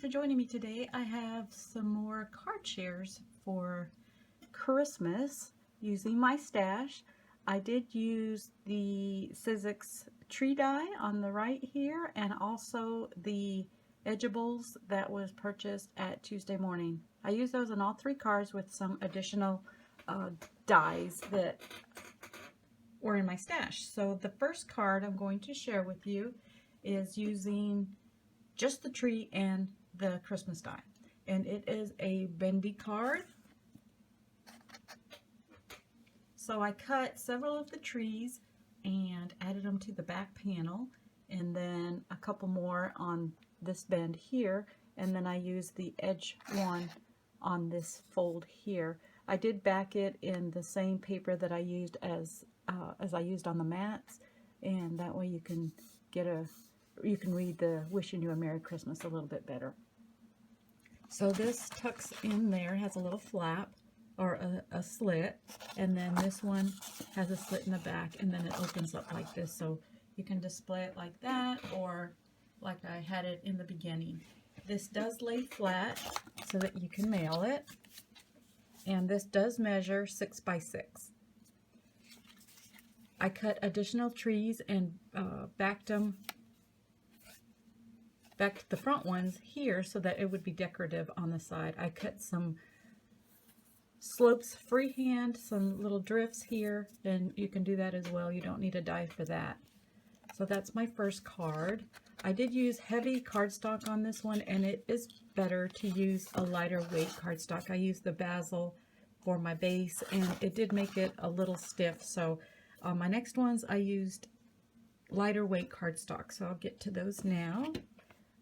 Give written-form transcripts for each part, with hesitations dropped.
joining me today. I have some more card shares for Christmas using my stash. I did use the Sizzix tree die on the right here and also the edgeables that was purchased at Tuesday morning. I used those on all three cards with some additional dies that were in my stash. So the first card I'm going to share with you is using just the tree and the Christmas die, and it is a Bendy card. So I cut several of the trees and added them to the back panel, and then a couple more on this bend here, and then I used the edge one on this fold here. I did back it in the same paper that I used as I used on the mats, and that way you can read the wishing you a Merry Christmas a little bit better. So this tucks in there, has a little flap or a slit, and then this one has a slit in the back, and then it opens up like this, so you can display it like that or like I had it in the beginning. This does lay flat so that you can mail it, and this does measure 6 by 6. I cut additional trees and backed the front ones here so that it would be decorative on the side. I cut some slopes freehand, some little drifts here, and you can do that as well. You don't need a die for that. So that's my first card. I did use heavy cardstock on this one, and it is better to use a lighter weight cardstock. I used the basil for my base, and it did make it a little stiff. So my next ones I used lighter weight cardstock, so I'll get to those now.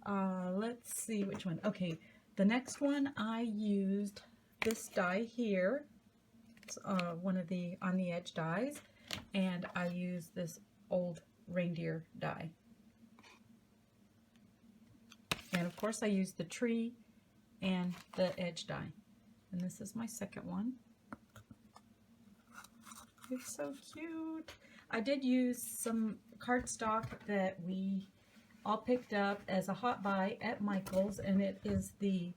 Let's see which one. Okay, the next one I used this die here. It's one of the on the edge dies, and I used this old reindeer die. And of course I used the tree and the edge die. And this is my second one. It's so cute. I did use some cardstock that we all picked up as a hot buy at Michael's, and it is the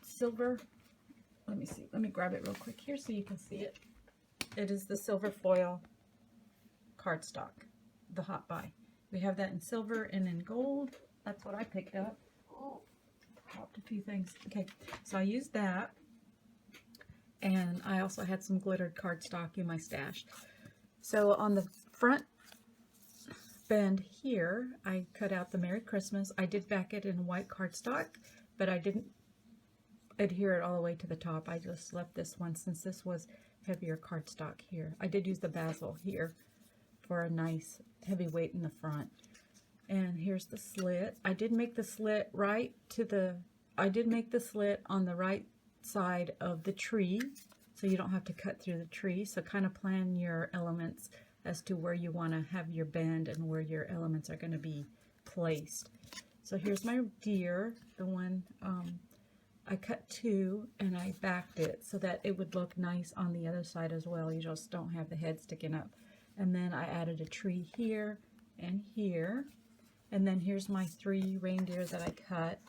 silver. Let me see. Let me grab it real quick here so you can see it. It is the silver foil cardstock, the hot buy. We have that in silver and in gold. That's what I picked up. Oh, dropped a few things. Okay, so I used that. And I also had some glittered cardstock in my stash. So on the front bend here, I cut out the Merry Christmas. I did back it in white cardstock, but I didn't adhere it all the way to the top. I just left this one since this was heavier cardstock here. I did use the basil here for a nice heavy weight in the front. And here's the slit. I did make the slit on the right side of the tree, so you don't have to cut through the tree. So kind of plan your elements as to where you want to have your bend and where your elements are going to be placed. So here's my deer, the one I cut two, and I backed it so that it would look nice on the other side as well. You just don't have the head sticking up. And then I added a tree here and here, and then here's my 3 reindeer that I cut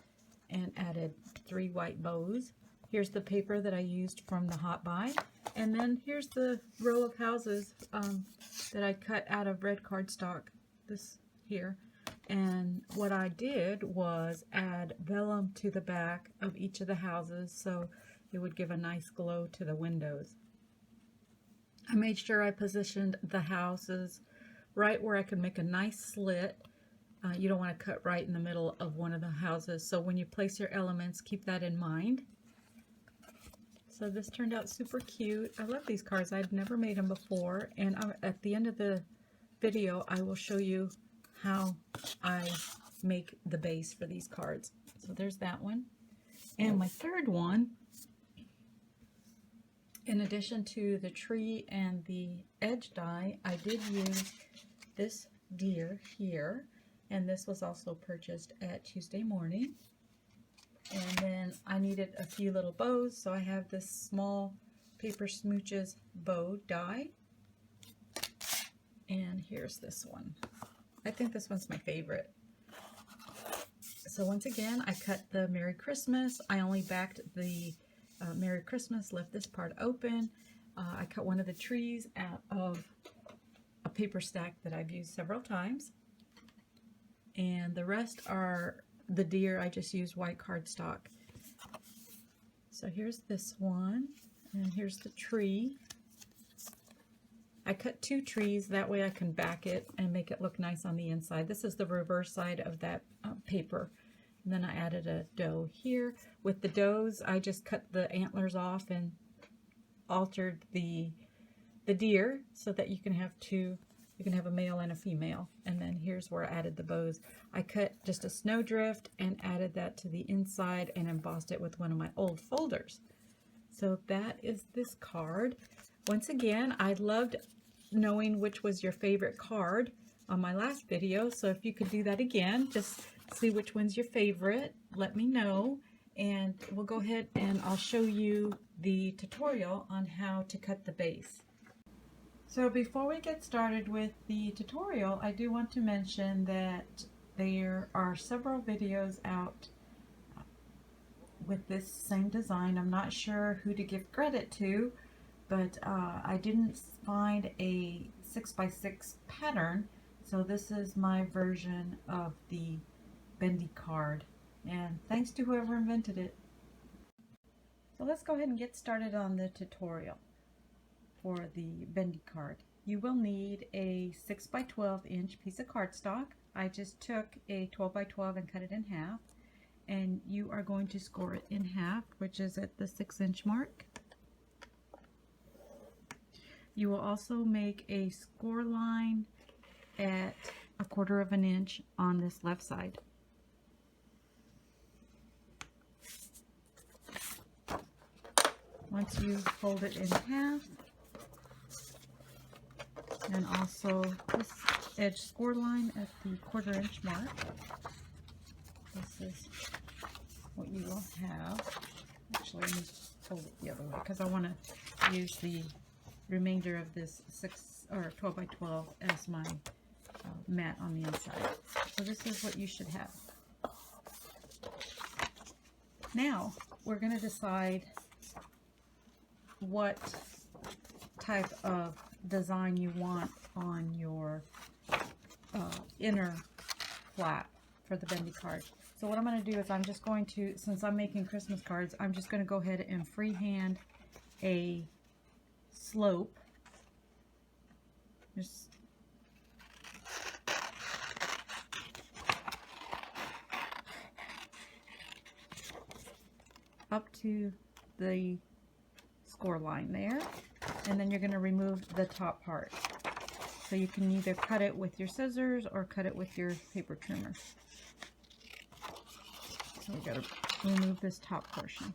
and added 3 white bows. Here's the paper that I used from the hot buy, and then here's the row of houses that I cut out of red cardstock, this here. And what I did was add vellum to the back of each of the houses so it would give a nice glow to the windows. I made sure I positioned the houses right where I could make a nice slit. You don't want to cut right in the middle of one of the houses, so when you place your elements, keep that in mind. So this turned out super cute. I love these cards. I'd never made them before, and at the end of the video I will show you how I make the base for these cards. So there's that one. And my third one, in addition to the tree and the edge die, I did use this deer here, and this was also purchased at Tuesday morning. And then I needed a few little bows, so I have this small Paper Smooches bow die. And here's this one. I think this one's my favorite. So once again, I cut the Merry Christmas. I only backed the Merry Christmas, left this part open. I cut one of the trees out of a paper stack that I've used several times. And the rest are the deer. I just used white cardstock. So here's this one, and here's the tree. I cut 2 trees, that way I can back it and make it look nice on the inside. This is the reverse side of that paper. And then I added a doe here. With the does, I just cut the antlers off and altered the deer so that you can have 2. You can have a male and a female. And then here's where I added the bows. I cut just a snowdrift and added that to the inside and embossed it with one of my old folders. So that is this card. Once again, I loved knowing which was your favorite card on my last video. So if you could do that again, just see which one's your favorite. Let me know. And we'll go ahead and I'll show you the tutorial on how to cut the base. So before we get started with the tutorial, I do want to mention that there are several videos out with this same design. I'm not sure who to give credit to, but I didn't find a 6x6 pattern, so this is my version of the Bendy card, and thanks to whoever invented it. So let's go ahead and get started on the tutorial. For the Bendy card, you will need a 6x12 inch piece of cardstock. I just took a 12x12 and cut it in half, and you are going to score it in half, which is at the 6-inch mark. You will also make a score line at 1/4 of an inch on this left side. Once you fold it in half, and also this edge score line at the 1/4 inch mark. This is what you will have. Actually, let me fold it the other way because I want to use the remainder of this 12x12 as my mat on the inside. So this is what you should have. Now we're going to decide what type of design you want on your inner flap for the Bendy card. So what I'm going to do is I'm just going to, since I'm making Christmas cards, I'm just going to go ahead and freehand a slope. Just up to the score line there, and then you're going to remove the top part. So you can either cut it with your scissors or cut it with your paper trimmer. So we got to remove this top portion.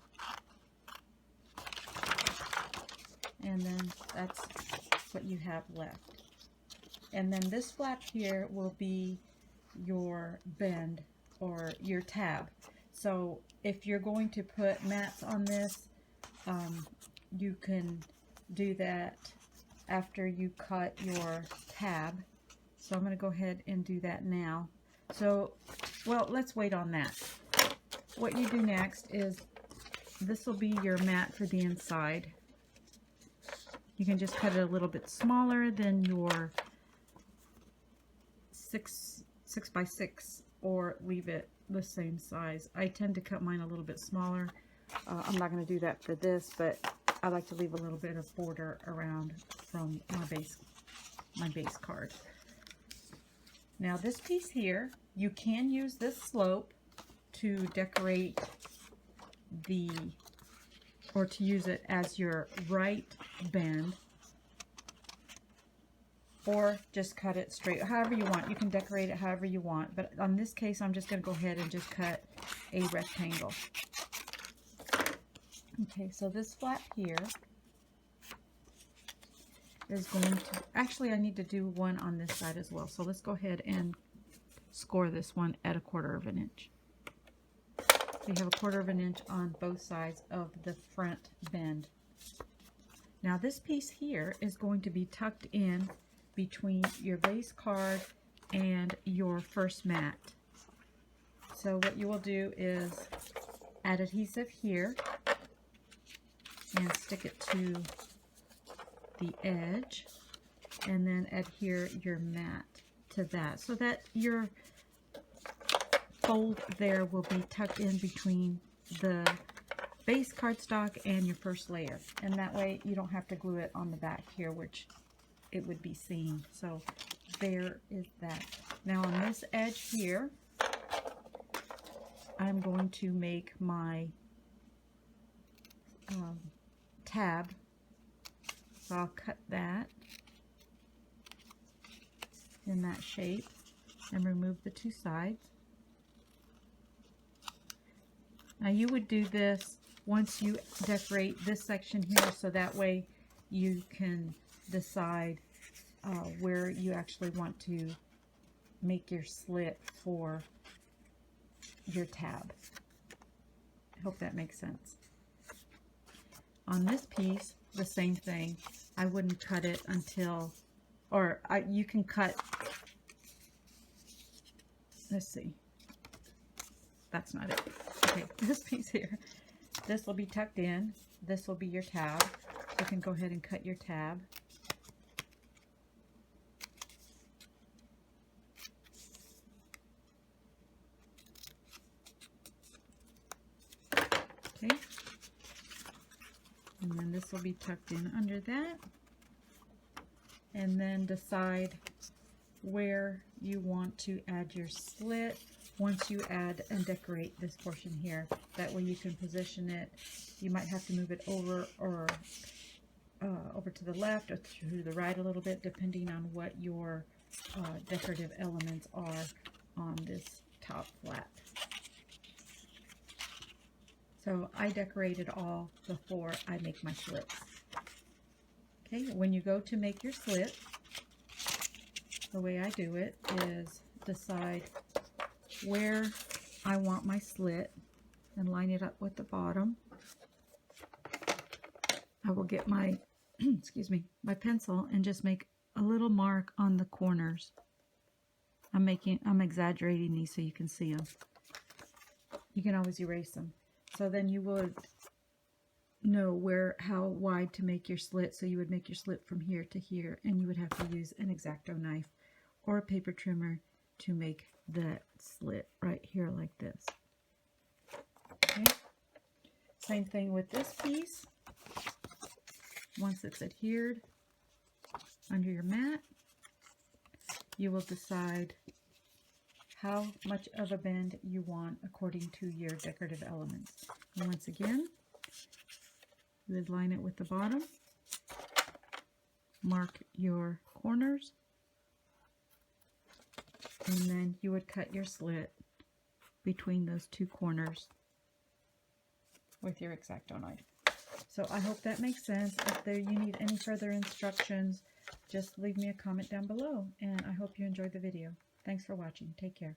And then that's what you have left. And then this flap here will be your bend or your tab. So if you're going to put mats on this, you can do that after you cut your tab. So I'm going to go ahead and do that now. So, well, let's wait on that. What you do next is, this will be your mat for the inside. You can just cut it a little bit smaller than your 6x6 or leave it the same size. I tend to cut mine a little bit smaller. I'm not going to do that for this, but I like to leave a little bit of border around from my base card. Now this piece here, you can use this slope to decorate or to use it as your right bend, or just cut it straight, however you want. You can decorate it however you want, but on this case I'm just going to go ahead and just cut a rectangle. Okay, so this flap here is going to, actually I need to do one on this side as well, so let's go ahead and score this one at 1/4 of an inch. We have 1/4 of an inch on both sides of the front bend. Now this piece here is going to be tucked in between your base card and your first mat. So what you will do is add adhesive here and stick it to the edge, and then adhere your mat to that so that your fold there will be tucked in between the base cardstock and your first layer, and that way you don't have to glue it on the back here, which it would be seen. So there is that. Now on this edge here, I'm going to make my tab. So I'll cut that in that shape and remove the two sides. Now you would do this once you decorate this section here, so that way you can decide where you actually want to make your slit for your tab. I hope that makes sense. On this piece, the same thing. I wouldn't cut it until, or you can cut, let's see, that's not it. Okay, this piece here, this will be tucked in, this will be your tab. So you can go ahead and cut your tab. Okay, and then this will be tucked in under that, and then decide where you want to add your slit once you add and decorate this portion here. That way you can position it. You might have to move it over or over to the left or to the right a little bit, depending on what your decorative elements are on this top flap. So I decorate it all before I make my slits. Okay, when you go to make your slit, the way I do it is decide where I want my slit and line it up with the bottom. I will get my excuse me, my pencil and just make a little mark on the corners. I'm exaggerating these so you can see them. You can always erase them. So then you would know how wide to make your slit. So you would make your slit from here to here, and you would have to use an X-Acto knife or a paper trimmer to make that slit right here like this. Okay. Same thing with this piece. Once it's adhered under your mat, you will decide how much of a bend you want according to your decorative elements. And once again, you would line it with the bottom, mark your corners, and then you would cut your slit between those two corners with your X-Acto knife. So I hope that makes sense. If you need any further instructions, just leave me a comment down below, and I hope you enjoyed the video. Thanks for watching. Take care.